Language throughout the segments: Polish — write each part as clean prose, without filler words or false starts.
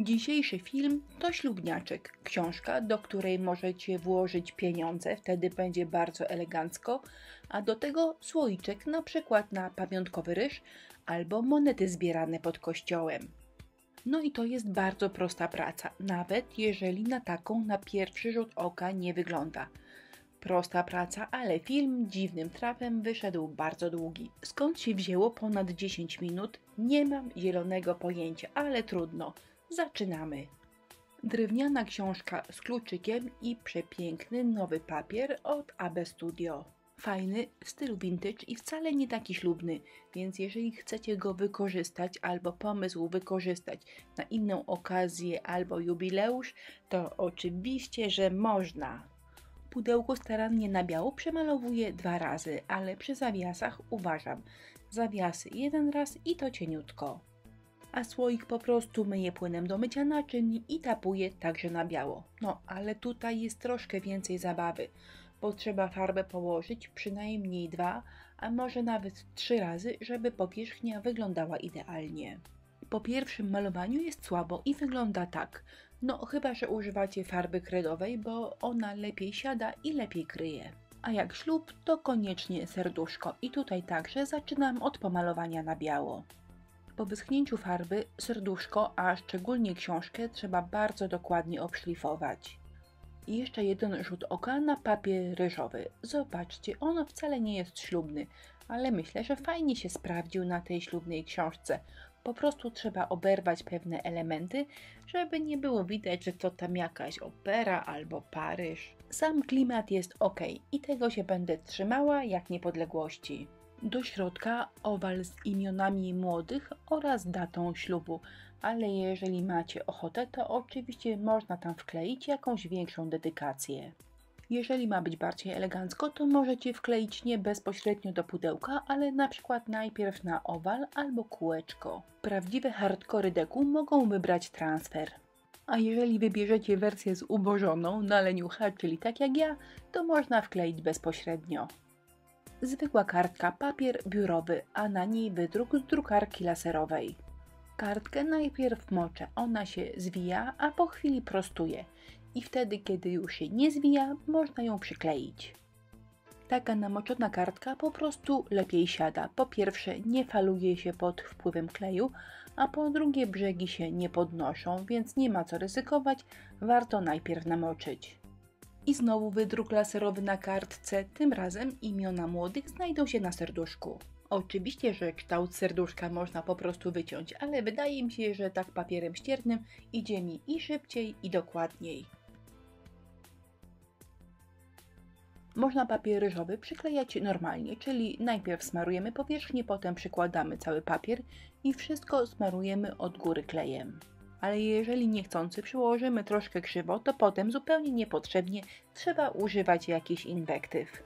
Dzisiejszy film to Ślubniaczek, książka, do której możecie włożyć pieniądze, wtedy będzie bardzo elegancko, a do tego słoiczek na przykład na pamiątkowy ryż albo monety zbierane pod kościołem. No i to jest bardzo prosta praca, nawet jeżeli na taką na pierwszy rzut oka nie wygląda. Prosta praca, ale film dziwnym trafem wyszedł bardzo długi. Skąd się wzięło ponad 10 minut? Nie mam zielonego pojęcia, ale trudno. Zaczynamy. Drewniana książka z kluczykiem i przepiękny nowy papier od AB Studio. Fajny, w stylu vintage i wcale nie taki ślubny, więc jeżeli chcecie go wykorzystać albo pomysł wykorzystać na inną okazję albo jubileusz, to oczywiście, że można. Pudełko starannie na biało przemalowuję 2 razy, ale przy zawiasach uważam. Zawiasy 1 raz i to cieniutko. A słoik po prostu myję płynem do mycia naczyń i tapuję także na biało. No, ale tutaj jest troszkę więcej zabawy, bo trzeba farbę położyć przynajmniej 2, a może nawet 3 razy, żeby powierzchnia wyglądała idealnie. Po pierwszym malowaniu jest słabo i wygląda tak. No, chyba że używacie farby kredowej, bo ona lepiej siada i lepiej kryje. A jak ślub, to koniecznie serduszko i tutaj także zaczynam od pomalowania na biało. Po wyschnięciu farby serduszko, a szczególnie książkę, trzeba bardzo dokładnie obszlifować. I jeszcze jeden rzut oka na papier ryżowy. Zobaczcie, on wcale nie jest ślubny, ale myślę, że fajnie się sprawdził na tej ślubnej książce. Po prostu trzeba oberwać pewne elementy, żeby nie było widać, że to tam jakaś opera albo Paryż. Sam klimat jest ok i tego się będę trzymała jak niepodległości. Do środka owal z imionami młodych oraz datą ślubu, ale jeżeli macie ochotę, to oczywiście można tam wkleić jakąś większą dedykację. Jeżeli ma być bardziej elegancko, to możecie wkleić nie bezpośrednio do pudełka, ale na przykład najpierw na owal albo kółeczko. Prawdziwe hardkory deku mogą wybrać transfer. A jeżeli wybierzecie wersję zubożoną na leniucha, czyli tak jak ja, to można wkleić bezpośrednio. Zwykła kartka, papier biurowy, a na niej wydruk z drukarki laserowej. Kartkę najpierw moczę, ona się zwija, a po chwili prostuje. I wtedy, kiedy już się nie zwija, można ją przykleić. Taka namoczona kartka po prostu lepiej siada. Po pierwsze, nie faluje się pod wpływem kleju, a po drugie, brzegi się nie podnoszą, więc nie ma co ryzykować, warto najpierw namoczyć. I znowu wydruk laserowy na kartce, tym razem imiona młodych znajdą się na serduszku. Oczywiście, że kształt serduszka można po prostu wyciąć, ale wydaje mi się, że tak papierem ściernym idzie mi i szybciej, i dokładniej. Można papier ryżowy przyklejać normalnie, czyli najpierw smarujemy powierzchnię, potem przykładamy cały papier i wszystko smarujemy od góry klejem. Ale jeżeli niechcący przyłożymy troszkę krzywo, to potem zupełnie niepotrzebnie trzeba używać jakichś inwektyw.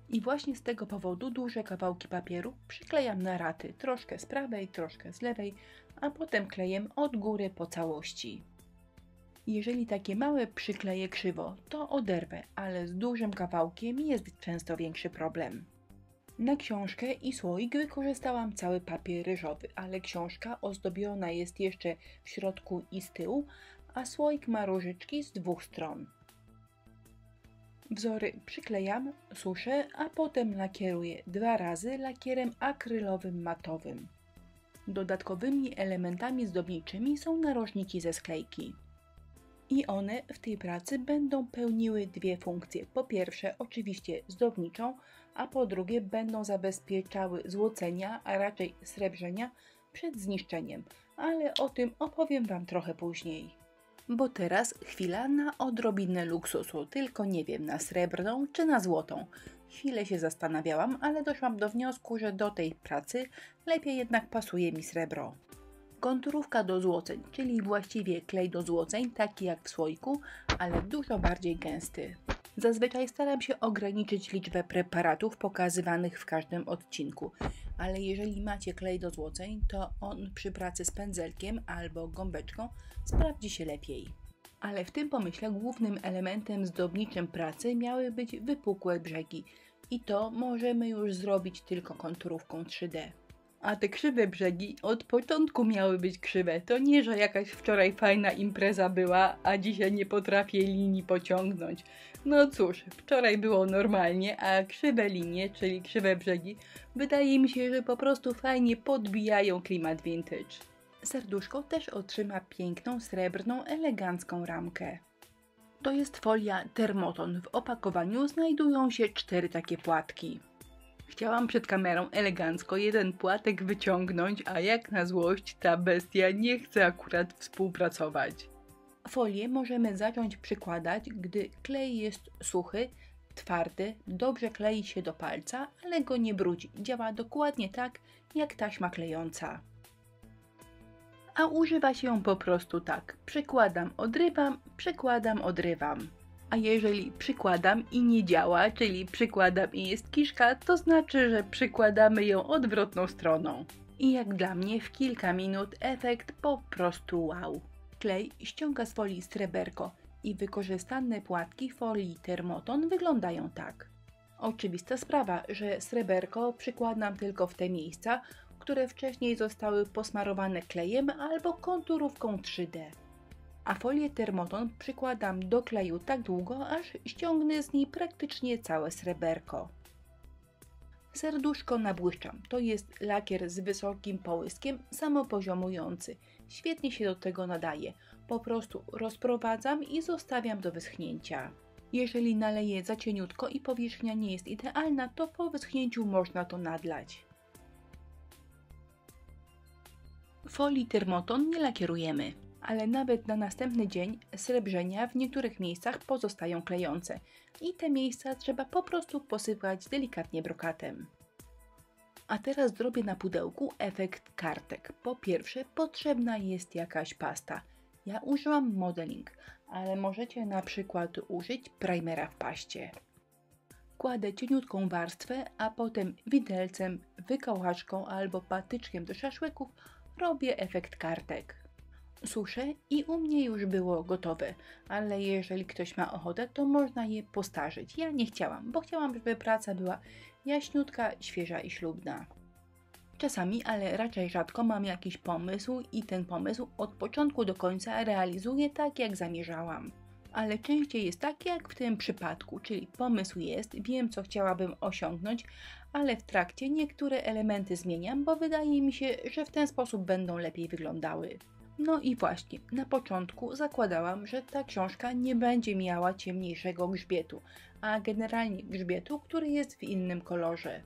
I właśnie z tego powodu duże kawałki papieru przyklejam na raty, troszkę z prawej, troszkę z lewej, a potem klejem od góry po całości. Jeżeli takie małe przykleję krzywo, to oderwę, ale z dużym kawałkiem jest często większy problem. Na książkę i słoik wykorzystałam cały papier ryżowy, ale książka ozdobiona jest jeszcze w środku i z tyłu, a słoik ma różyczki z 2 stron. Wzory przyklejam, suszę, a potem lakieruję 2 razy lakierem akrylowym matowym. Dodatkowymi elementami zdobniczymi są narożniki ze sklejki. I one w tej pracy będą pełniły 2 funkcje. Po pierwsze oczywiście zdobniczą, a po drugie będą zabezpieczały złocenia, a raczej srebrzenia przed zniszczeniem, ale o tym opowiem Wam trochę później. Bo teraz chwila na odrobinę luksusu, tylko nie wiem na srebrną czy na złotą. Chwilę się zastanawiałam, ale doszłam do wniosku, że do tej pracy lepiej jednak pasuje mi srebro. Konturówka do złoceń, czyli właściwie klej do złoceń, taki jak w słoiku, ale dużo bardziej gęsty. Zazwyczaj staram się ograniczyć liczbę preparatów pokazywanych w każdym odcinku, ale jeżeli macie klej do złoceń, to on przy pracy z pędzelkiem albo gąbeczką sprawdzi się lepiej. Ale w tym pomyśle głównym elementem zdobniczym pracy miały być wypukłe brzegi i to możemy już zrobić tylko konturówką 3D. A te krzywe brzegi od początku miały być krzywe. To nie, że jakaś wczoraj fajna impreza była, a dzisiaj nie potrafię linii pociągnąć. No cóż, wczoraj było normalnie, a krzywe linie, czyli krzywe brzegi, wydaje mi się, że po prostu fajnie podbijają klimat vintage. Serduszko też otrzyma piękną, srebrną, elegancką ramkę. To jest folia Thermoton. W opakowaniu znajdują się 4 takie płatki. Chciałam przed kamerą elegancko jeden płatek wyciągnąć, a jak na złość ta bestia nie chce akurat współpracować. Folię możemy zacząć przykładać, gdy klej jest suchy, twardy, dobrze klei się do palca, ale go nie brudzi. Działa dokładnie tak, jak taśma klejąca. A używa się ją po prostu tak. Przykładam, odrywam. A jeżeli przykładam i nie działa, czyli przykładam i jest kiszka, to znaczy, że przykładamy ją odwrotną stroną. I jak dla mnie w kilka minut efekt po prostu wow. Klej ściąga z folii sreberko i wykorzystane płatki folii Thermoton wyglądają tak. Oczywista sprawa, że sreberko przykładam tylko w te miejsca, które wcześniej zostały posmarowane klejem albo konturówką 3D. A folię Thermoton przykładam do kleju tak długo, aż ściągnę z niej praktycznie całe sreberko. Serduszko nabłyszczam. To jest lakier z wysokim połyskiem, samopoziomujący. Świetnie się do tego nadaje. Po prostu rozprowadzam i zostawiam do wyschnięcia. Jeżeli naleję za cieniutko i powierzchnia nie jest idealna, to po wyschnięciu można to nadlać. Folii Thermoton nie lakierujemy, ale nawet na następny dzień srebrzenia w niektórych miejscach pozostają klejące i te miejsca trzeba po prostu posypać delikatnie brokatem. A teraz zrobię na pudełku efekt kartek. Po pierwsze potrzebna jest jakaś pasta. Ja użyłam modeling, ale możecie na przykład użyć primera w paście. Kładę cieniutką warstwę, a potem widelcem, wykałaczką albo patyczkiem do szaszłyków robię efekt kartek. Suszę i u mnie już było gotowe, ale jeżeli ktoś ma ochotę, to można je postarzyć. Ja nie chciałam, bo chciałam, żeby praca była jaśniutka, świeża i ślubna. Czasami, ale raczej rzadko mam jakiś pomysł i ten pomysł od początku do końca realizuję tak, jak zamierzałam. Ale częściej jest tak, jak w tym przypadku, czyli pomysł jest, wiem, co chciałabym osiągnąć, ale w trakcie niektóre elementy zmieniam, bo wydaje mi się, że w ten sposób będą lepiej wyglądały. No i właśnie, na początku zakładałam, że ta książka nie będzie miała ciemniejszego grzbietu, a generalnie grzbietu, który jest w innym kolorze.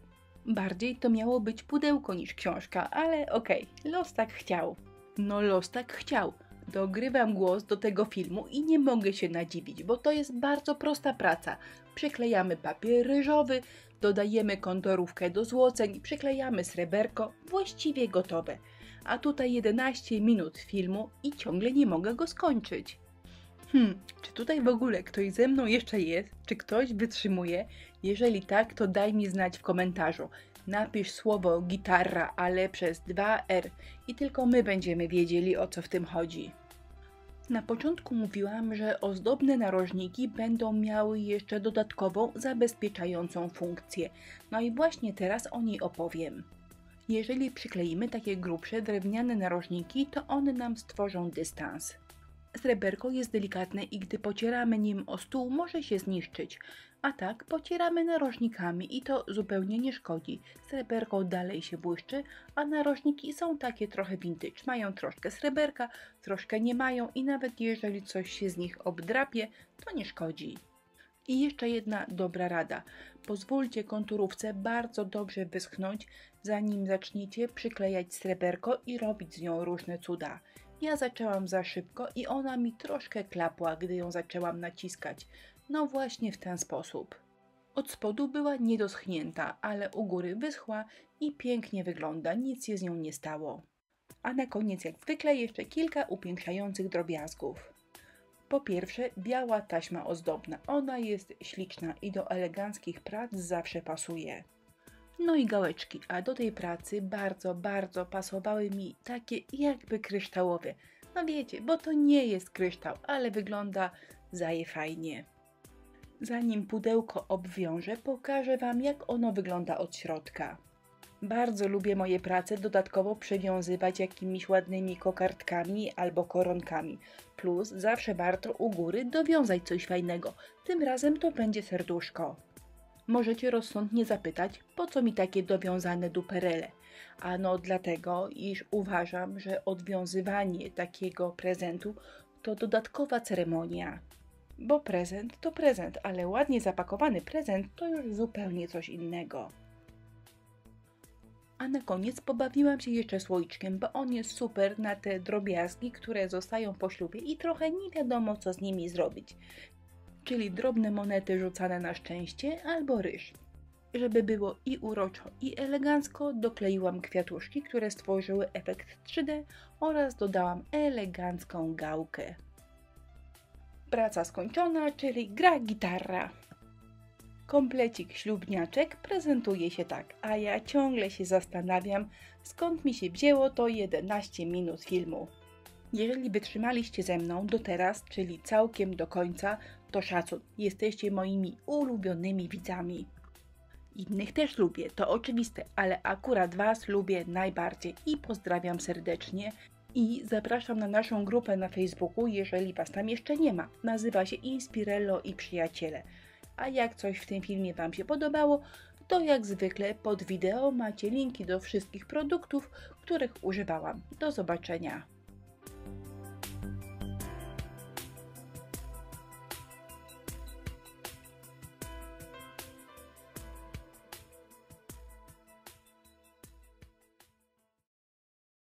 Bardziej to miało być pudełko niż książka, ale okej, los tak chciał. No los tak chciał. Dogrywam głos do tego filmu i nie mogę się nadziwić, bo to jest bardzo prosta praca. Przyklejamy papier ryżowy, dodajemy konturówkę do złoceń, przyklejamy sreberko, właściwie gotowe. A tutaj 11 minut filmu i ciągle nie mogę go skończyć. Czy tutaj w ogóle ktoś ze mną jeszcze jest? Czy ktoś wytrzymuje? Jeżeli tak, to daj mi znać w komentarzu. Napisz słowo gitarra, ale przez 2R i tylko my będziemy wiedzieli, o co w tym chodzi. Na początku mówiłam, że ozdobne narożniki będą miały jeszcze dodatkową, zabezpieczającą funkcję. No i właśnie teraz o niej opowiem. Jeżeli przykleimy takie grubsze drewniane narożniki, to one nam stworzą dystans. Sreberko jest delikatne i gdy pocieramy nim o stół, może się zniszczyć. A tak pocieramy narożnikami i to zupełnie nie szkodzi. Sreberko dalej się błyszczy, a narożniki są takie trochę vintage. Mają troszkę sreberka, troszkę nie mają i nawet jeżeli coś się z nich obdrapie, to nie szkodzi. I jeszcze jedna dobra rada. Pozwólcie konturówce bardzo dobrze wyschnąć, zanim zaczniecie przyklejać sreberko i robić z nią różne cuda. Ja zaczęłam za szybko i ona mi troszkę klapła, gdy ją zaczęłam naciskać. No właśnie w ten sposób. Od spodu była niedoschnięta, ale u góry wyschła i pięknie wygląda, nic się z nią nie stało. A na koniec jak zwykle jeszcze kilka upiększających drobiazgów. Po pierwsze, biała taśma ozdobna. Ona jest śliczna i do eleganckich prac zawsze pasuje. No i gałeczki, a do tej pracy bardzo pasowały mi takie jakby kryształowe. No wiecie, bo to nie jest kryształ, ale wygląda zaje fajnie. Zanim pudełko obwiążę, pokażę Wam, jak ono wygląda od środka. Bardzo lubię moje prace dodatkowo przywiązywać jakimiś ładnymi kokardkami albo koronkami. Plus zawsze warto u góry dowiązać coś fajnego. Tym razem to będzie serduszko. Możecie rozsądnie zapytać, po co mi takie dowiązane duperele? Ano dlatego, iż uważam, że odwiązywanie takiego prezentu to dodatkowa ceremonia. Bo prezent to prezent, ale ładnie zapakowany prezent to już zupełnie coś innego. A na koniec pobawiłam się jeszcze słoiczkiem, bo on jest super na te drobiazgi, które zostają po ślubie i trochę nie wiadomo, co z nimi zrobić. Czyli drobne monety rzucane na szczęście albo ryż. Żeby było i uroczo, i elegancko, dokleiłam kwiatuszki, które stworzyły efekt 3D oraz dodałam elegancką gałkę. Praca skończona, czyli gra gitara. Komplecik ślubniaczek prezentuje się tak, a ja ciągle się zastanawiam, skąd mi się wzięło to 11 minut filmu. Jeżeli wytrzymaliście ze mną do teraz, czyli całkiem do końca, to szacun, jesteście moimi ulubionymi widzami. Innych też lubię, to oczywiste, ale akurat Was lubię najbardziej i pozdrawiam serdecznie. I zapraszam na naszą grupę na Facebooku, jeżeli Was tam jeszcze nie ma. Nazywa się Inspirello i Przyjaciele. A jak coś w tym filmie Wam się podobało, to jak zwykle pod wideo macie linki do wszystkich produktów, których używałam. Do zobaczenia!